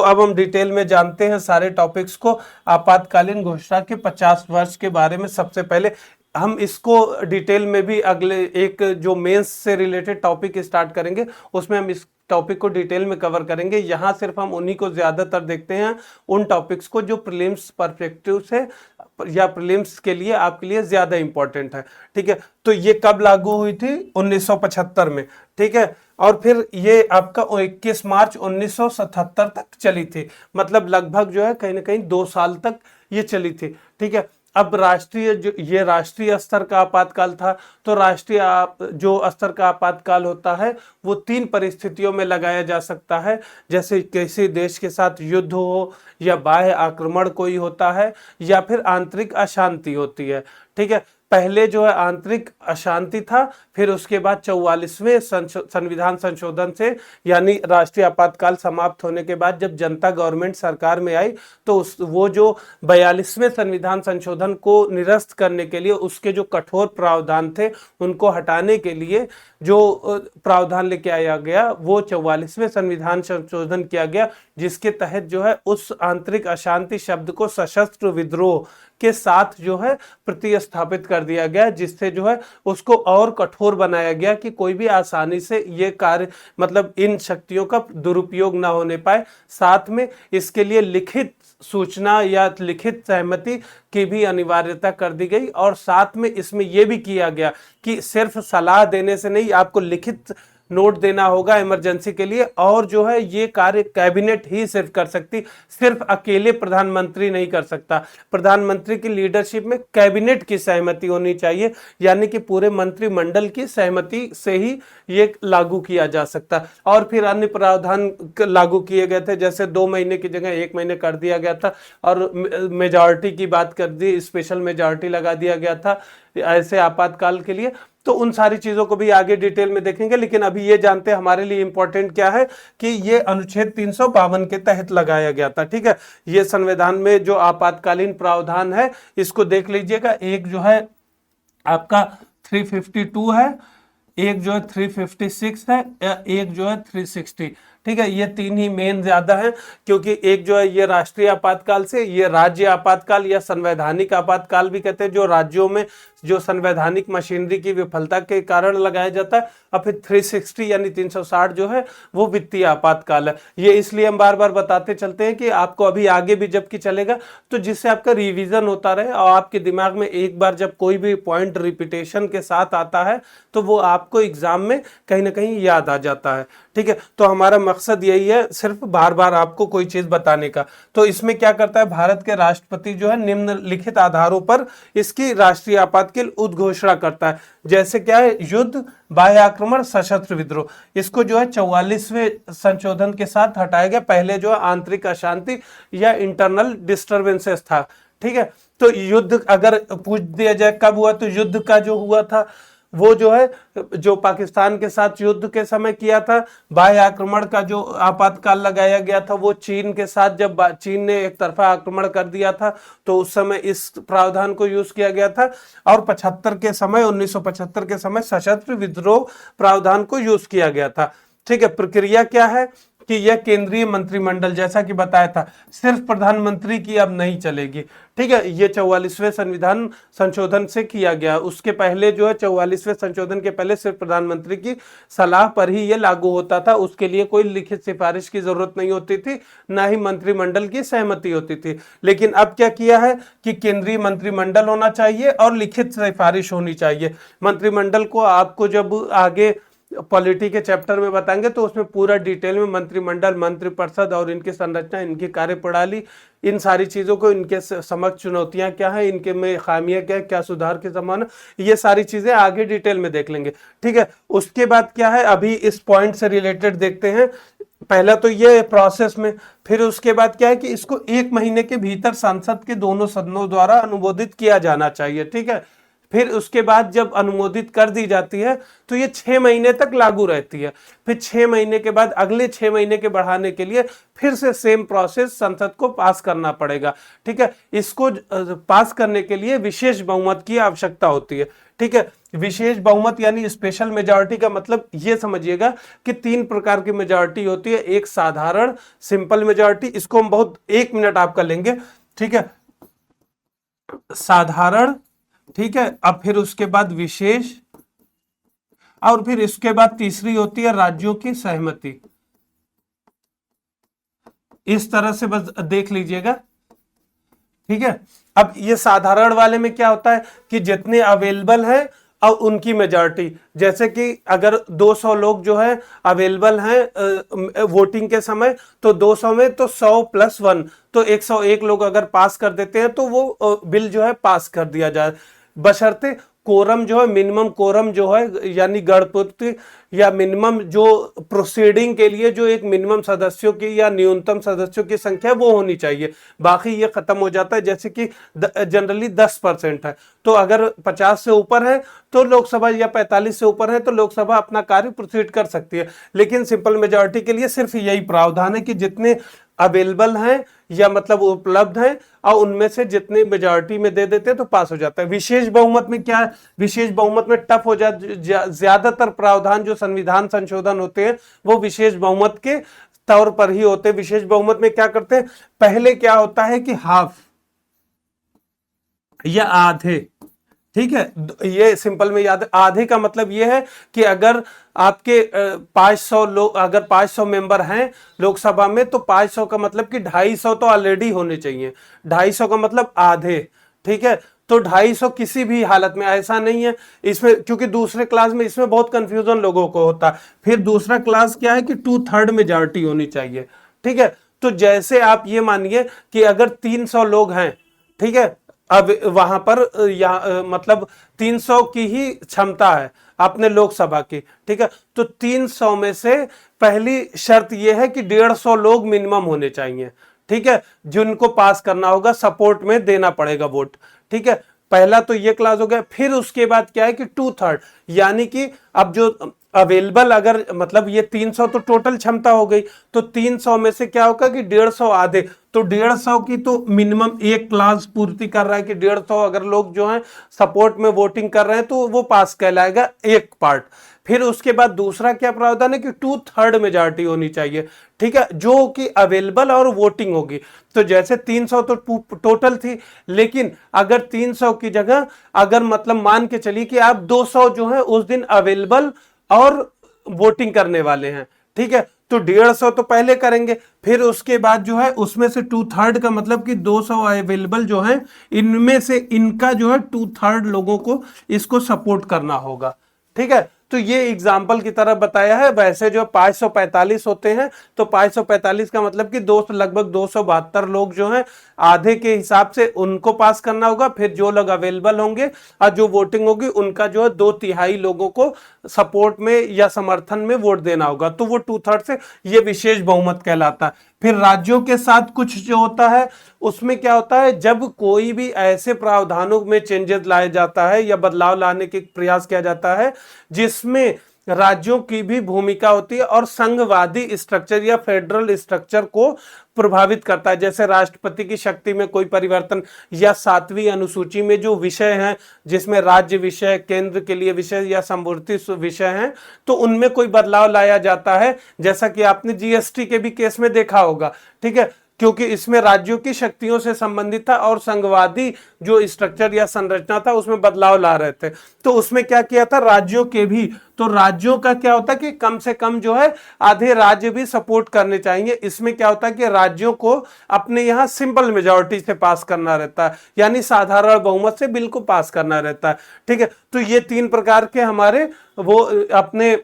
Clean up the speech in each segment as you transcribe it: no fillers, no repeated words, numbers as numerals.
अब हम डिटेल में जानते हैं सारे टॉपिक्स को। आपातकालीन घोषणा के 50 वर्ष के बारे में सबसे पहले हम इसको डिटेल में भी अगले एक जो मेंस से रिलेटेड टॉपिक स्टार्ट करेंगे उसमें हम इस टॉपिक को डिटेल में कवर करेंगे। यहाँ सिर्फ हम उन्हीं को ज्यादातर देखते हैं, उन टॉपिक्स को जो प्रीलिम्स परस्पेक्टिव से या प्रीलिम्स के लिए आपके लिए ज्यादा इंपॉर्टेंट है। ठीक है, तो ये कब लागू हुई थी? 1975 में। ठीक है, और फिर ये आपका 21 मार्च 1977 तक चली थी, मतलब लगभग जो है कहीं ना कहीं 2 साल तक ये चली थी। ठीक है, अब राष्ट्रीय जो ये राष्ट्रीय स्तर का आपातकाल था, तो राष्ट्रीय जो स्तर का आपातकाल होता है वो 3 परिस्थितियों में लगाया जा सकता है, जैसे किसी देश के साथ युद्ध हो, या बाह्य आक्रमण कोई होता है, या फिर आंतरिक अशांति होती है। ठीक है, पहले जो है आंतरिक अशांति था, फिर उसके बाद 44वें संविधान संशोधन से, यानी राष्ट्रीय आपातकाल समाप्त होने के बाद जब जनता गवर्नमेंट सरकार में आई, तो वो जो 42वें संविधान संशोधन को निरस्त करने के लिए उसके जो कठोर प्रावधान थे उनको हटाने के लिए जो प्रावधान लेके आया गया वो 44वें संविधान संशोधन किया गया, जिसके तहत जो है उस आंतरिक अशांति शब्द को सशस्त्र विद्रोह के साथ जो है प्रतिस्थापित कर दिया गया, जिससे जो है उसको और कठोर बनाया गया कि कोई भी आसानी से ये कार्य मतलब इन शक्तियों का दुरुपयोग ना होने पाए। साथ में इसके लिए लिखित सूचना या लिखित सहमति की भी अनिवार्यता कर दी गई, और साथ में इसमें यह भी किया गया कि सिर्फ सलाह देने से नहीं, आपको लिखित नोट देना होगा इमरजेंसी के लिए, और जो है ये कार्य कैबिनेट ही सिर्फ कर सकती, सिर्फ अकेले प्रधानमंत्री नहीं कर सकता। प्रधानमंत्री की लीडरशिप में कैबिनेट की सहमति होनी चाहिए, यानी कि पूरे मंत्रिमंडल की सहमति से ही ये लागू किया जा सकता। और फिर अन्य प्रावधान लागू किए गए थे, जैसे 2 महीने की जगह 1 महीने कर दिया गया था, और मेजॉरिटी की बात कर दी, स्पेशल मेजॉरिटी लगा दिया गया था ऐसे आपातकाल के लिए। तो उन सारी चीजों को भी आगे डिटेल में देखेंगे, लेकिन अभी ये जानते हैं हमारे लिए इंपॉर्टेंट क्या है कि ये अनुच्छेद 352 के तहत लगाया गया था। ठीक है, ये संविधान में जो आपातकालीन प्रावधान है इसको देख लीजिएगा। एक जो है आपका 352 है, एक जो है 356 है, एक जो है 360। ठीक है, ये 3 ही मेन ज्यादा है, क्योंकि एक जो है ये राष्ट्रीय आपातकाल से, ये राज्य आपातकाल या संवैधानिक आपातकाल भी कहते हैं, जो राज्यों में जो संवैधानिक मशीनरी की विफलता के कारण लगाया जाता है। और फिर 360 यानी 360 जो है वो वित्तीय आपातकाल है। ये इसलिए हम बार बार बताते चलते हैं कि आपको अभी आगे भी जबकि चलेगा, तो जिससे आपका रिवीजन होता रहे और आपके दिमाग में एक बार जब कोई भी पॉइंट रिपीटेशन के साथ आता है तो वो आपको एग्जाम में कहीं ना कहीं याद आ जाता है। ठीक है, तो हमारा मकसद यही है, सिर्फ बार बार आपको कोई चीज बताने का। तो इसमें क्या करता है, भारत के राष्ट्रपति जो है निम्नलिखित आधारों पर इसकी राष्ट्रीय आपातकाल उद्घोषणा करता है। जैसे क्या है, युद्ध, बाह्य आक्रमण, सशस्त्र विद्रोह, इसको जो है 44वें संशोधन के साथ हटाया गया। पहले जो है आंतरिक अशांति या इंटरनल डिस्टर्बेंसेस था। ठीक है, तो युद्ध अगर पूछ दिया जाए कब हुआ, तो युद्ध का जो हुआ था वो जो है जो पाकिस्तान के साथ युद्ध के समय किया था। बाह्य आक्रमण का जो आपातकाल लगाया गया था वो चीन के साथ, जब चीन ने एक तरफा आक्रमण कर दिया था तो उस समय इस प्रावधान को यूज किया गया था। और 1975 के समय सशस्त्र विद्रोह प्रावधान को यूज किया गया था। ठीक है, प्रक्रिया क्या है कि यह केंद्रीय मंत्रिमंडल, जैसा कि बताया था, सिर्फ प्रधानमंत्री की अब नहीं चलेगी। ठीक है, ये 44वें संविधान संशोधन से किया गया। उसके पहले जो है 44वें संशोधन के पहले सिर्फ प्रधानमंत्री की सलाह पर ही ये लागू होता था। उसके लिए कोई लिखित सिफारिश की जरूरत नहीं होती थी, ना ही मंत्रिमंडल की सहमति होती थी। लेकिन अब क्या किया है कि केंद्रीय मंत्रिमंडल होना चाहिए और लिखित सिफारिश होनी चाहिए। मंत्रिमंडल को आपको जब आगे पॉलिटी के चैप्टर में बताएंगे तो उसमें पूरा डिटेल में मंत्रिमंडल, मंत्रिपरिषद और इनकी संरचना, इनकी कार्यप्रणाली, इन सारी चीजों को, इनके समक्ष चुनौतियां क्या है, इनके में खामियां क्या है, क्या सुधार की संभावना, ये सारी चीजें आगे डिटेल में देख लेंगे। ठीक है, उसके बाद क्या है, अभी इस पॉइंट से रिलेटेड देखते हैं। पहला तो ये प्रोसेस में, फिर उसके बाद क्या है कि इसको 1 महीने के भीतर संसद के दोनों सदनों द्वारा अनुमोदित किया जाना चाहिए। ठीक है, फिर उसके बाद जब अनुमोदित कर दी जाती है तो ये 6 महीने तक लागू रहती है। फिर 6 महीने के बाद अगले 6 महीने के बढ़ाने के लिए फिर से सेम प्रोसेस संसद को पास करना पड़ेगा। ठीक है, इसको पास करने के लिए विशेष बहुमत की आवश्यकता होती है। ठीक है, विशेष बहुमत यानी स्पेशल मेजॉरिटी का मतलब ये समझिएगा कि 3 प्रकार की मेजॉरिटी होती है। एक साधारण सिंपल मेजॉरिटी, इसको हम बहुत 1 मिनट आपका लेंगे। ठीक है, साधारण, ठीक है, अब फिर उसके बाद विशेष, और फिर इसके बाद तीसरी होती है राज्यों की सहमति। इस तरह से बस देख लीजिएगा। ठीक है, अब ये साधारण वाले में क्या होता है कि जितने अवेलेबल हैं और उनकी मेजॉरिटी, जैसे कि अगर 200 लोग जो है अवेलेबल हैं वोटिंग के समय, तो 200 में तो 100 + 1 तो 101 लोग अगर पास कर देते हैं तो वो बिल जो है पास कर दिया जाए, बशर्ते कोरम जो है, मिनिमम कोरम जो है यानी गणपूर्ति या मिनिमम जो प्रोसीडिंग के लिए जो एक मिनिमम सदस्यों की या न्यूनतम सदस्यों की संख्या वो होनी चाहिए। बाकी ये खत्म हो जाता है, जैसे कि जनरली 10% है, तो अगर 50 से ऊपर है तो लोकसभा, या 45 से ऊपर है तो लोकसभा अपना कार्य प्रोसीड कर सकती है। लेकिन सिंपल मेजॉरिटी के लिए सिर्फ यही प्रावधान है कि जितने अवेलेबल हैं या मतलब उपलब्ध हैं और उनमें से जितने मेजॉरिटी में दे देते हैं तो पास हो जाता है। विशेष बहुमत में क्या है, विशेष बहुमत में टफ हो ज्यादातर प्रावधान जो संविधान संशोधन होते हैं वो विशेष बहुमत के तौर पर ही होते हैं। विशेष बहुमत में क्या करते हैं, पहले क्या होता है कि हाफ या आधे, ठीक है, ये सिंपल में याद, आधे का मतलब ये है कि अगर आपके 500 लोग, अगर 500 मेंबर हैं लोकसभा में तो 500 का मतलब कि 250 तो ऑलरेडी होने चाहिए। 250 का मतलब आधे, ठीक है, तो 250 किसी भी हालत में, ऐसा नहीं है इसमें, क्योंकि दूसरे क्लास में इसमें बहुत कंफ्यूजन लोगों को होता है। फिर दूसरा क्लास क्या है कि 2/3 मेजॉरिटी होनी चाहिए। ठीक है, तो जैसे आप ये मानिए कि अगर 300 लोग हैं, ठीक है, अब वहां पर मतलब 300 की ही क्षमता है अपने लोकसभा की। ठीक है, तो 300 में से पहली शर्त यह है कि 150 लोग मिनिमम होने चाहिए। ठीक है, जिनको पास करना होगा, सपोर्ट में देना पड़ेगा वोट। ठीक है, पहला तो ये क्लास हो गया। फिर उसके बाद क्या है कि 2/3, यानी कि अब जो अवेलेबल, अगर मतलब ये 300 तो टोटल क्षमता हो गई, तो 300 में से क्या होगा कि 150 आधे, तो 150 की तो मिनिमम एक क्लास पूर्ति कर रहा है कि 150 अगर लोग जो हैं सपोर्ट में वोटिंग कर रहे हैं तो वो पास कहलाएगा एक पार्ट। फिर उसके बाद दूसरा क्या प्रावधान है कि 2/3 मेजॉरिटी होनी चाहिए। ठीक है, जो कि अवेलेबल और वोटिंग होगी। तो जैसे 300 तो टोटल थी, लेकिन अगर 300 की जगह अगर मतलब मान के चलिए कि आप 200 जो है उस दिन अवेलेबल और वोटिंग करने वाले हैं, ठीक है, तो 150 तो पहले करेंगे। फिर उसके बाद जो है उसमें से 2/3 का मतलब कि 200 अवेलेबल जो है, इनमें से इनका जो है 2/3 लोगों को इसको सपोर्ट करना होगा। ठीक है, तो ये एग्जाम्पल की तरह बताया है। वैसे जो 545 होते हैं, तो 545 का मतलब कि लगभग 272 लोग जो हैं आधे के हिसाब से उनको पास करना होगा। फिर जो लोग अवेलेबल होंगे और जो वोटिंग होगी उनका जो है 2/3 लोगों को सपोर्ट में या समर्थन में वोट देना होगा, तो वो 2/3 से ये विशेष बहुमत कहलाता है। फिर राज्यों के साथ कुछ जो होता है उसमें क्या होता है, जब कोई भी ऐसे प्रावधानों में चेंजेस लाया जाता है या बदलाव लाने के प्रयास किया जाता है जिसमें राज्यों की भी भूमिका होती है और संघवादी स्ट्रक्चर या फेडरल स्ट्रक्चर को प्रभावित करता है, जैसे राष्ट्रपति की शक्ति में कोई परिवर्तन या 7वीं अनुसूची में जो विषय हैं जिसमें राज्य विषय, केंद्र के लिए विषय या समवर्ती विषय हैं, तो उनमें कोई बदलाव लाया जाता है, जैसा कि आपने जीएसटी के भी केस में देखा होगा। ठीक है, क्योंकि इसमें राज्यों की शक्तियों से संबंधित था और संघवादी जो स्ट्रक्चर या संरचना था उसमें बदलाव ला रहे थे, तो उसमें क्या किया था, राज्यों के भी, तो राज्यों का क्या होता है कि कम से कम जो है आधे राज्य भी सपोर्ट करने चाहिए। इसमें क्या होता है कि राज्यों को अपने यहाँ सिंपल मेजॉरिटी से पास करना रहता है, यानी साधारण बहुमत से बिल को पास करना रहता है। ठीक है, तो ये 3 प्रकार के हमारे वो अपने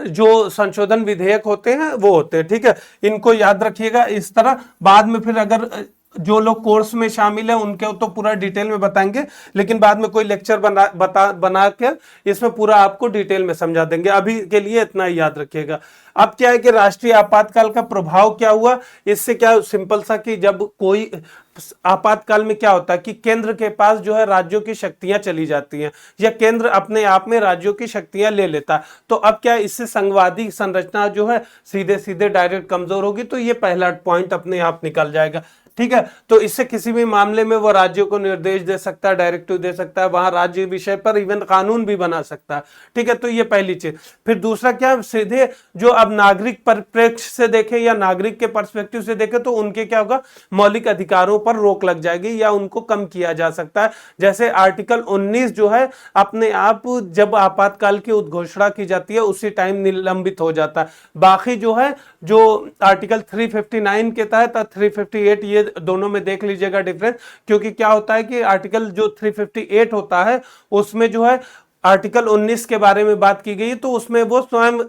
जो संशोधन विधेयक होते हैं वो होते हैं। ठीक है, इनको याद रखिएगा इस तरह। बाद में फिर अगर जो लोग कोर्स में शामिल है उनके तो पूरा डिटेल में बताएंगे, लेकिन बाद में कोई लेक्चर बना के इसमें पूरा आपको डिटेल में समझा देंगे। अभी के लिए इतना ही याद रखिएगा। अब क्या है कि राष्ट्रीय आपातकाल का प्रभाव क्या हुआ, इससे क्या सिंपल सा कि जब कोई आपातकाल में क्या होता है कि केंद्र के पास जो है राज्यों की शक्तियां चली जाती हैं, या केंद्र अपने आप में राज्यों की शक्तियां ले लेता है। तो अब क्या है, इससे संघवादी संरचना जो है सीधे सीधे डायरेक्ट कमजोर होगी। तो ये पहला पॉइंट अपने आप निकल जाएगा। ठीक है, तो इससे किसी भी मामले में वो राज्यों को निर्देश दे सकता है, डायरेक्टिव दे सकता है, वहां राज्य विषय पर इवन कानून भी बना सकता है। ठीक है, तो ये पहली चीज। फिर दूसरा क्या, सीधे जो अब नागरिक परिप्रेक्ष्य से देखें या नागरिक के पर्सपेक्टिव से देखें तो उनके क्या होगा, मौलिक अधिकारों पर रोक लग जाएगी या उनको कम किया जा सकता है। जैसे आर्टिकल 19 जो है अपने आप जब आपातकाल की उद्घोषणा की जाती है उसी टाइम निलंबित हो जाता है। बाकी जो है, जो आर्टिकल 359 के तहत 358, ये दोनों में देख लीजिएगा डिफरेंस। क्योंकि क्या होता है कि आर्टिकल जो 358 होता है उसमें जो है आर्टिकल 19 के बारे में बात की गई, तो उसमें वो स्वयं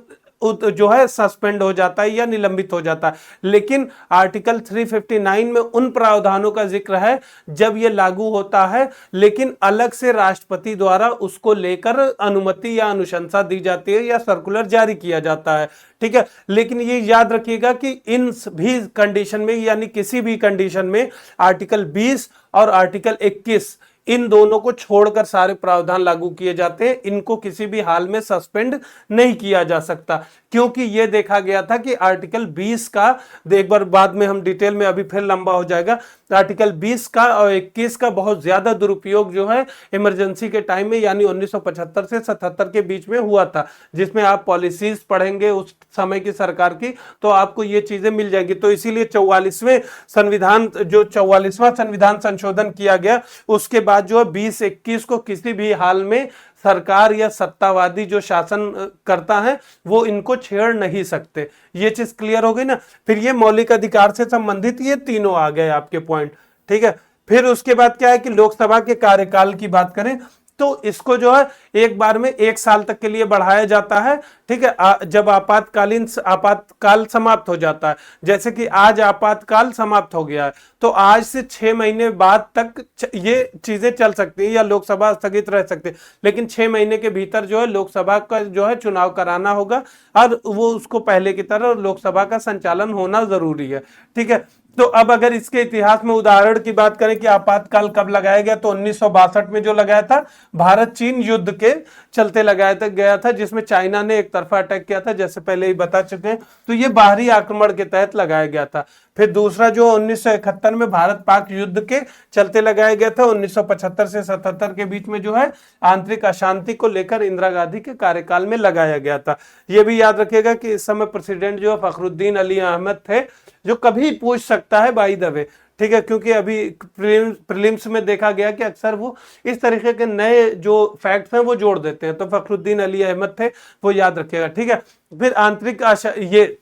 जो है सस्पेंड हो जाता है या निलंबित हो जाता है। लेकिन आर्टिकल 359 में उन प्रावधानों का जिक्र है जब ये लागू होता है, लेकिन अलग से राष्ट्रपति द्वारा उसको लेकर अनुमति या अनुशंसा दी जाती है या सर्कुलर जारी किया जाता है। ठीक है, लेकिन ये याद रखिएगा कि इन भी कंडीशन में, यानी किसी भी कंडीशन में आर्टिकल 20 और आर्टिकल 21 इन दोनों को छोड़कर सारे प्रावधान लागू किए जाते हैं। इनको किसी भी हाल में सस्पेंड नहीं किया जा सकता, क्योंकि यह देखा गया था कि आर्टिकल 20 का, एक बार बाद में हम डिटेल में, अभी फिर लंबा हो जाएगा, आर्टिकल 20 का और 21 का बहुत ज्यादा दुरुपयोग जो है इमरजेंसी के टाइम में, यानी 1975 से 77 के बीच में हुआ था। जिसमें आप पॉलिसीज पढ़ेंगे उस समय की सरकार की तो आपको ये चीजें मिल जाएंगी। तो इसीलिए 44वें संविधान, जो 44वां संविधान संशोधन किया गया, उसके बाद जो 20-21 को किसी भी हाल में सरकार या सत्तावादी जो शासन करता है वो इनको छेड़ नहीं सकते। ये चीज क्लियर हो गई ना। फिर ये मौलिक अधिकार से संबंधित ये तीनों आ गए आपके पॉइंट। ठीक है, फिर उसके बाद क्या है कि लोकसभा के कार्यकाल की बात करें तो इसको जो है एक बार में 1 साल तक के लिए बढ़ाया जाता है। ठीक है, जब आपातकाल समाप्त हो जाता है, जैसे कि आज आपातकाल समाप्त हो गया है तो आज से 6 महीने बाद तक ये चीजें चल सकती है या लोकसभा स्थगित रह सकती है। लेकिन 6 महीने के भीतर जो है लोकसभा का जो है चुनाव कराना होगा और वो उसको पहले की तरह लोकसभा का संचालन होना जरूरी है। ठीक है, तो अब अगर इसके इतिहास में उदाहरण की बात करें कि आपातकाल कब लगाया गया, तो 1962 में जो लगाया था भारत चीन युद्ध के चलते लगाया गया था, जिसमें चाइना ने एक तरफा अटैक किया था, जैसे पहले ही बता चुके हैं। तो ये बाहरी आक्रमण के तहत लगाया गया था। फिर दूसरा जो 1971 में भारत पाक युद्ध के चलते लगाया गया था, 1975 से 77 के बीच में जो है आंतरिक अशांति को लेकर इंदिरा गांधी के कार्यकाल में लगाया गया था। यह भी याद रखिएगा कि इस समय प्रेसिडेंट जो फखरुद्दीन अली अहमद थे, जो कभी पूछ सकता है बाय द वे। ठीक है, क्योंकि अभी प्रीलिम्स में देखा गया कि अक्सर वो इस तरीके के नए जो फैक्ट्स हैं वो जोड़ देते हैं, तो फखरुद्दीन अली अहमद थे, वो याद रखिएगा। ठीक है, फिर आंतरिक ये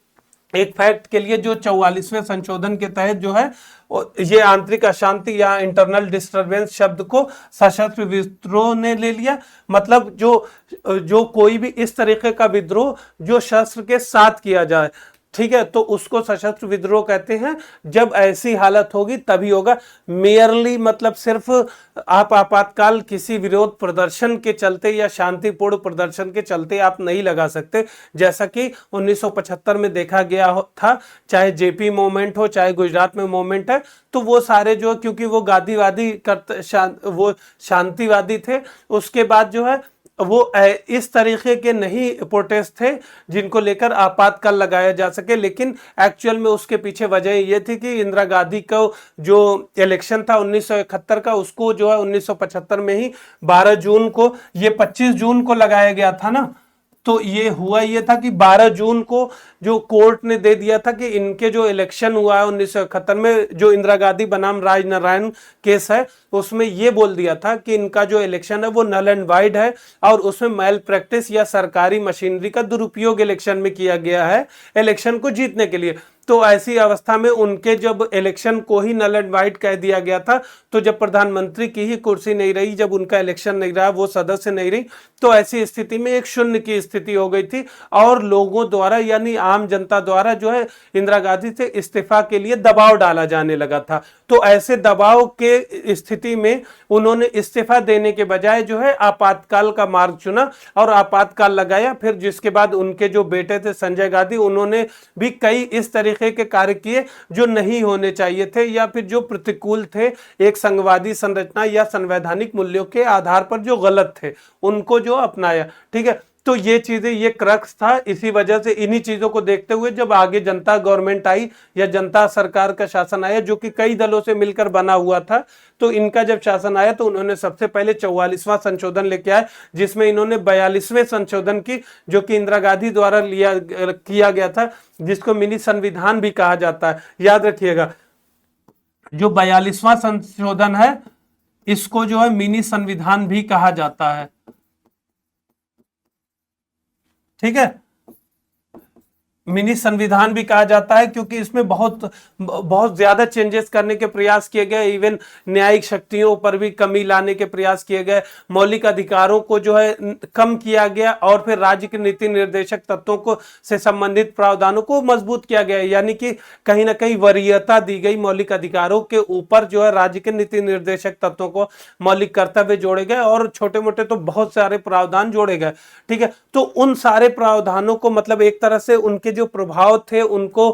एक फैक्ट के लिए जो 44वें संशोधन के तहत जो है ये आंतरिक अशांति या इंटरनल डिस्टरबेंस शब्द को सशस्त्र विद्रोह ने ले लिया। मतलब जो कोई भी इस तरीके का विद्रोह जो शस्त्र के साथ किया जाए, ठीक है, तो उसको सशस्त्र विद्रोह कहते हैं। जब ऐसी हालत होगी तभी होगा। मेयरली मतलब सिर्फ आप आपातकाल किसी विरोध प्रदर्शन के चलते या शांतिपूर्ण प्रदर्शन के चलते आप नहीं लगा सकते, जैसा कि 1975 में देखा गया था। चाहे जेपी मूवमेंट हो, चाहे गुजरात में मूवमेंट है, तो वो सारे जो, क्योंकि वो गांधीवादी वो शांतिवादी थे, उसके बाद जो है वो इस तरीके के नहीं प्रोटेस्ट थे जिनको लेकर आपातकाल लगाया जा सके। लेकिन एक्चुअल में उसके पीछे वजह ये थी कि इंदिरा गांधी का जो इलेक्शन था 1971 का, उसको जो है 1975 में ही 12 जून को, ये 25 जून को लगाया गया था ना। तो ये हुआ ये था कि 12 जून को जो कोर्ट ने दे दिया था कि इनके जो इलेक्शन हुआ है 1971 में, जो इंदिरा गांधी बनाम राज नारायण केस है, उसमें ये बोल दिया था कि इनका जो इलेक्शन है वो नल एंड वाइड है और उसमें मैल प्रैक्टिस या सरकारी मशीनरी का दुरुपयोग इलेक्शन में किया गया है इलेक्शन को जीतने के लिए। तो ऐसी अवस्था में उनके जब इलेक्शन को ही नल एंड वाइट कह दिया गया था, तो जब प्रधानमंत्री की ही कुर्सी नहीं रही, जब उनका इलेक्शन नहीं रहा, वो सदस्य नहीं रही, तो ऐसी स्थिति में एक शून्य की स्थिति हो गई थी और लोगों द्वारा यानी आम जनता द्वारा जो है इंदिरा गांधी से इस्तीफा के लिए दबाव डाला जाने लगा था। तो ऐसे दबाव के स्थिति में उन्होंने इस्तीफा देने के बजाय जो है आपातकाल का मार्ग चुना और आपातकाल लगाया। फिर जिसके बाद उनके जो बेटे थे संजय गांधी, उन्होंने भी कई इस तरीके के कार्य किए जो नहीं होने चाहिए थे या फिर जो प्रतिकूल थे एक संघवादी संरचना या संवैधानिक मूल्यों के आधार पर, जो गलत थे उनको जो अपनाया। ठीक है, तो ये चीजें, ये क्रक्स था। इसी वजह से इन्हीं चीजों को देखते हुए जब आगे जनता गवर्नमेंट आई या जनता सरकार का शासन आया, जो कि कई दलों से मिलकर बना हुआ था, तो इनका जब शासन आया तो उन्होंने सबसे पहले 44वां संशोधन लेके आए, जिसमें इन्होंने 42वें संशोधन की, जो कि इंदिरा गांधी द्वारा किया गया था, जिसको मिनी संविधान भी कहा जाता है। याद रखिएगा, जो 42वां संशोधन है इसको जो है मिनी संविधान भी कहा जाता है। ठीक है, मिनी संविधान भी कहा जाता है क्योंकि इसमें बहुत बहुत ज्यादा चेंजेस करने के प्रयास किए गए, इवन न्यायिक शक्तियों पर भी कमी लाने के प्रयास किए गए, मौलिक अधिकारों को जो है कम किया गया और फिर राज्य के नीति निर्देशक तत्वों को से संबंधित प्रावधानों को मजबूत किया गया। यानी कि कहीं ना कहीं वरीयता दी गई मौलिक अधिकारों के ऊपर, जो है राज्य के नीति निर्देशक तत्वों को मौलिक कर्तव्य जोड़े गए और छोटे मोटे तो बहुत सारे प्रावधान जोड़े गए। ठीक है, तो उन सारे प्रावधानों को मतलब एक तरह से उनके जो प्रभाव थे उनको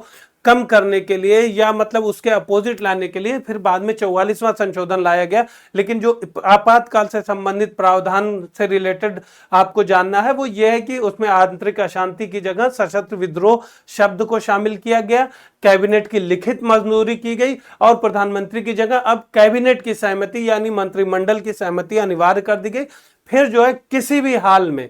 कम करने के लिए या मतलब उसके अपोजिट लाने के लिए फिर बाद में 44वां संशोधन लाया गया। लेकिन जो आपातकाल से संबंधित प्रावधान से रिलेटेड आपको जानना है वो ये है कि उसमें आंतरिक अशांति की जगह सशस्त्र विद्रोह शब्द को शामिल किया गया, कैबिनेट की लिखित मंजूरी की गई और प्रधानमंत्री की जगह अब कैबिनेट की सहमति यानी मंत्रिमंडल की सहमति अनिवार्य कर दी गई। फिर जो है किसी भी हाल में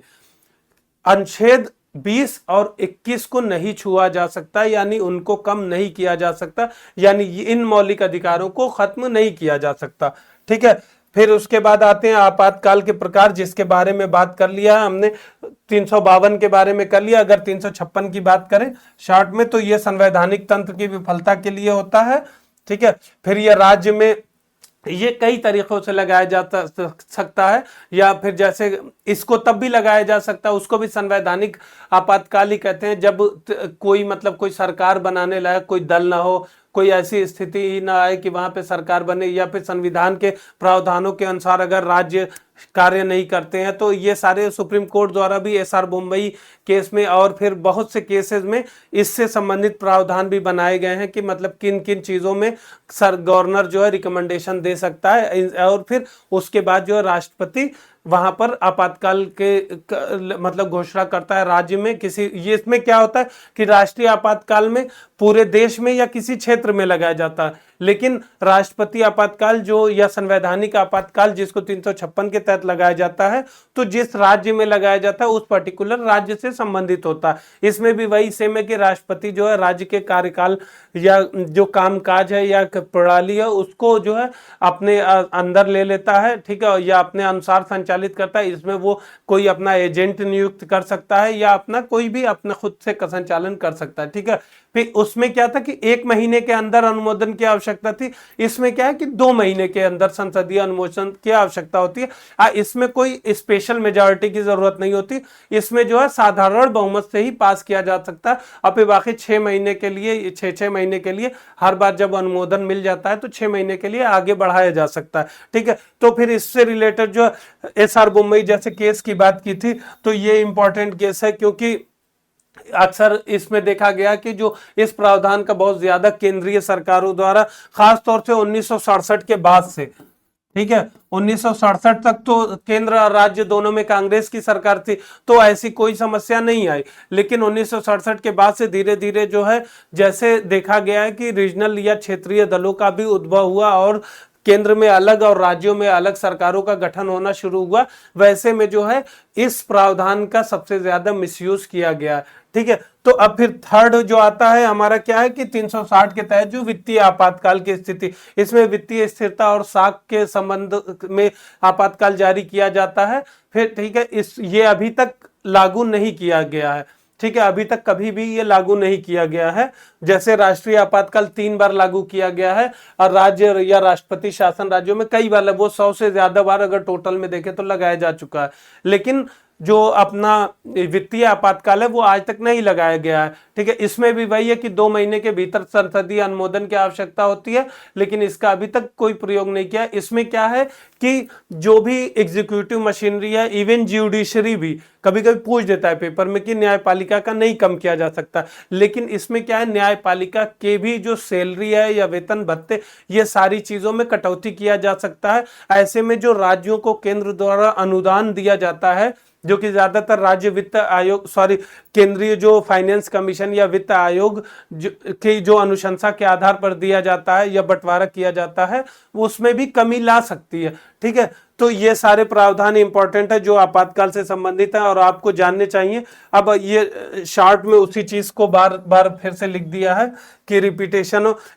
अनुच्छेद 20 और 21 को नहीं छुआ जा सकता, यानी उनको कम नहीं किया जा सकता, यानी इन मौलिक अधिकारों को खत्म नहीं किया जा सकता। ठीक है, फिर उसके बाद आते हैं आपातकाल के प्रकार, जिसके बारे में बात कर लिया हमने। 352 के बारे में कर लिया। अगर 356 की बात करें शॉर्ट में, तो यह संवैधानिक तंत्र की विफलता के लिए होता है। ठीक है, फिर यह राज्य में ये कई तरीकों से लगाया जा सकता है, या फिर जैसे इसको तब भी लगाया जा सकता है, उसको भी संवैधानिक आपातकाल ही कहते हैं, जब कोई मतलब कोई सरकार बनाने लायक कोई दल ना हो, कोई ऐसी स्थिति ही ना आए कि वहां पे सरकार बने, या फिर संविधान के प्रावधानों के अनुसार अगर राज्य कार्य नहीं करते हैं। तो ये सारे सुप्रीम कोर्ट द्वारा भी एसआर मुंबई केस में और फिर बहुत से केसेस में इससे संबंधित प्रावधान भी बनाए गए हैं कि मतलब किन किन चीजों में गवर्नर जो है रिकमेंडेशन दे सकता है और फिर उसके बाद जो है राष्ट्रपति वहां पर आपातकाल के मतलब घोषणा करता है राज्य में किसी। ये इसमें क्या होता है कि राष्ट्रीय आपातकाल में पूरे देश में या किसी क्षेत्र में लगाया जाता है, लेकिन राष्ट्रपति आपातकाल जो या संवैधानिक आपातकाल जिसको 356 के तहत लगाया जाता है, तो जिस राज्य में लगाया जाता है उस पर्टिकुलर राज्य से संबंधित होता है। इसमें भी वही सेम है कि राष्ट्रपति जो है राज्य के कार्यकाल या जो कामकाज है या प्रणाली है उसको जो है अपने अंदर ले लेता है। ठीक है, या अपने अनुसार संचालित करता है। इसमें वो कोई अपना एजेंट नियुक्त कर सकता है या अपना कोई भी अपने खुद से संचालन कर सकता है। ठीक है, फिर उसमें क्या था कि 1 महीने के अंदर अनुमोदन की आवश्यकता थी, इसमें क्या है कि 2 महीने के अंदर संसदीय अनुमोदन की आवश्यकता होती है। इसमें कोई स्पेशल मेजॉरिटी की जरूरत नहीं होती, इसमें जो है साधारण बहुमत से ही पास किया जा सकता है। अब बाकी 6 महीने के लिए 6 महीने के लिए हर बार जब अनुमोदन मिल जाता है तो 6 महीने के लिए आगे बढ़ाया जा सकता है। ठीक है, तो फिर इससे रिलेटेड जो एसआर मुंबई जैसे केस की बात की थी, तो ये इंपॉर्टेंट केस है क्योंकि अक्सर इसमें देखा गया कि जो इस प्रावधान का बहुत ज्यादा केंद्रीय सरकारों द्वारा खास तौर से 1967 के बाद से, ठीक है 1967 तक तो केंद्र और राज्य दोनों में कांग्रेस की सरकार थी तो ऐसी कोई समस्या नहीं आई, लेकिन 1967 के बाद से धीरे धीरे जो है जैसे देखा गया है कि रीजनल या क्षेत्रीय दलों का भी उद्भव हुआ और केंद्र में अलग और राज्यों में अलग सरकारों का गठन होना शुरू हुआ, वैसे में जो है इस प्रावधान का सबसे ज्यादा मिसयूज किया गया। ठीक है, तो अब फिर थर्ड जो आता है हमारा क्या है कि 360 के तहत जो वित्तीय आपातकाल की स्थिति, इसमें वित्तीय स्थिरता और साख के संबंध में आपातकाल जारी किया जाता है। फिर ठीक है, ये अभी तक लागू नहीं किया गया है। ठीक है, अभी तक कभी भी ये लागू नहीं किया गया है। जैसे राष्ट्रीय आपातकाल 3 बार लागू किया गया है और राज्य या राष्ट्रपति शासन राज्यों में कई बार, वो 100 से ज्यादा बार अगर टोटल में देखें तो लगाया जा चुका है। लेकिन जो अपना वित्तीय आपातकाल है वो आज तक नहीं लगाया गया है। ठीक है, इसमें भी वही है कि 2 महीने के भीतर संसदीय अनुमोदन की आवश्यकता होती है, लेकिन इसका अभी तक कोई प्रयोग नहीं किया। इसमें क्या है कि जो भी एग्जीक्यूटिव मशीनरी है, इवन ज्यूडिशरी भी कभी कभी पूछ देता है पेपर में कि न्यायपालिका का नहीं कम किया जा सकता, लेकिन इसमें क्या है, न्यायपालिका के भी जो सैलरी है या वेतन भत्ते, ये सारी चीजों में कटौती किया जा सकता है। ऐसे में जो राज्यों को केंद्र द्वारा अनुदान दिया जाता है, जो कि ज्यादातर राज्य वित्त आयोग केंद्रीय जो फाइनेंस कमीशन या वित्त आयोग की जो अनुशंसा के आधार पर दिया जाता है या बंटवारा किया जाता है, वो उसमें भी कमी ला सकती है। ठीक है, तो ये सारे प्रावधान इंपॉर्टेंट है जो आपातकाल से संबंधित है और आपको जानने चाहिए। अब ये शॉर्ट में उसी चीज को बार बार फिर से लिख दिया है कि रिपीटेशन हो।